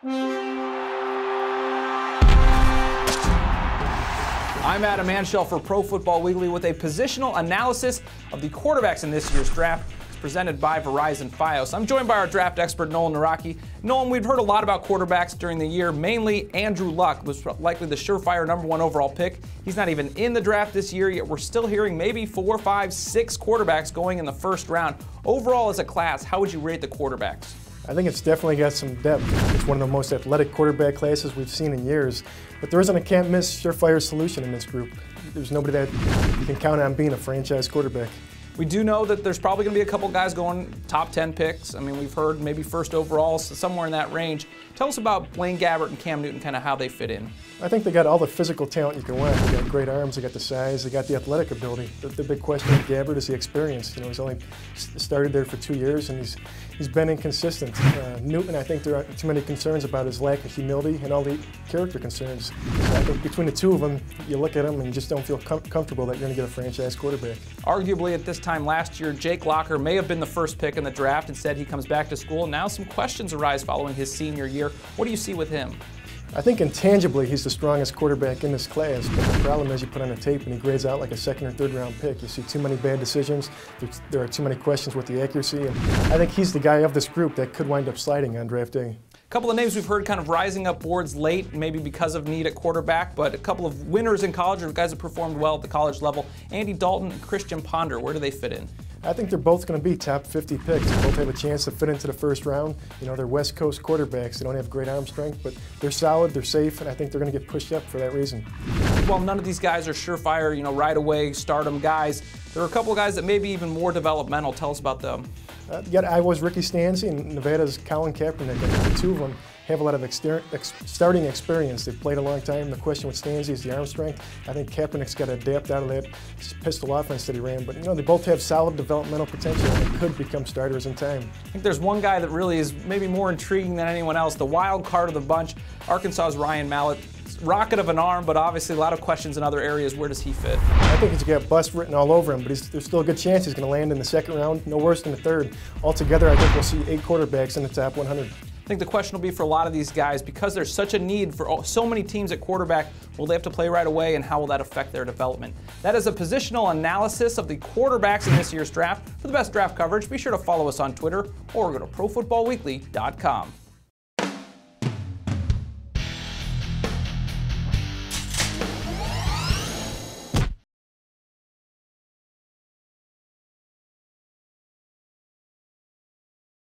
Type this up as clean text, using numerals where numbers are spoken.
I'm Adam Anshel for Pro Football Weekly with a positional analysis of the quarterbacks in this year's draft. It's presented by Verizon Fios. I'm joined by our draft expert, Nolan Naraki. Nolan, we've heard a lot about quarterbacks during the year. Mainly, Andrew Luck was likely the surefire #1 overall pick. He's not even in the draft this year, yet we're still hearing maybe 4, 5, 6 quarterbacks going in the first round. Overall, as a class, how would you rate the quarterbacks? I think it's definitely got some depth. It's one of the most athletic quarterback classes we've seen in years. But there isn't a can't-miss surefire solution in this group. There's nobody that you can count on being a franchise quarterback. We do know that there's probably going to be a couple guys going top 10 picks. I mean, we've heard maybe first overall, so somewhere in that range. Tell us about Blaine Gabbert and Cam Newton, kind of how they fit in. I think they got all the physical talent you can want. They got great arms, they got the size, they got the athletic ability. The big question with Gabbert is the experience. You know, he's only started there for 2 years, and he's been inconsistent. Newton, I think there are too many concerns about his lack of humility and all the character concerns. So I think between the two of them, you look at them and you just don't feel comfortable that you're going to get a franchise quarterback. Arguably, at this time last year, Jake Locker may have been the first pick in the draft. Instead, he comes back to school. Now some questions arise following his senior year. What do you see with him? I think intangibly he's the strongest quarterback in this class, but the problem is you put on a tape and he grades out like a second or third round pick. You see too many bad decisions, there are too many questions with the accuracy, and I think he's the guy of this group that could wind up sliding on draft day. A couple of names we've heard kind of rising up boards late, maybe because of need at quarterback, but a couple of winners in college or guys that performed well at the college level. Andy Dalton and Christian Ponder, where do they fit in? I think they're both going to be top 50 picks. They both have a chance to fit into the first round. You know, they're West Coast quarterbacks. They don't have great arm strength, but they're solid, they're safe, and I think they're going to get pushed up for that reason. Well, none of these guys are surefire, right away, stardom guys. There are a couple of guys that may be even more developmental. Tell us about them. Iowa's Ricky Stanzi and Nevada's Colin Kaepernick. I think the two of them have a lot of starting experience. They've played a long time. The question with Stanzi is the arm strength. I think Kaepernick's got to adapt out of that pistol offense that he ran. But, they both have solid developmental potential and they could become starters in time. I think there's one guy that really is maybe more intriguing than anyone else, the wild card of the bunch, Arkansas's Ryan Mallett. Rocket of an arm, but obviously a lot of questions in other areas. Where does he fit? I think he's got bust written all over him, but there's still a good chance he's going to land in the second round, no worse than the third. Altogether, I think we'll see 8 quarterbacks in the top 100. I think the question will be for a lot of these guys, because there's such a need for so many teams at quarterback, will they have to play right away, and how will that affect their development? That is a positional analysis of the quarterbacks in this year's draft. For the best draft coverage, be sure to follow us on Twitter or go to ProFootballWeekly.com.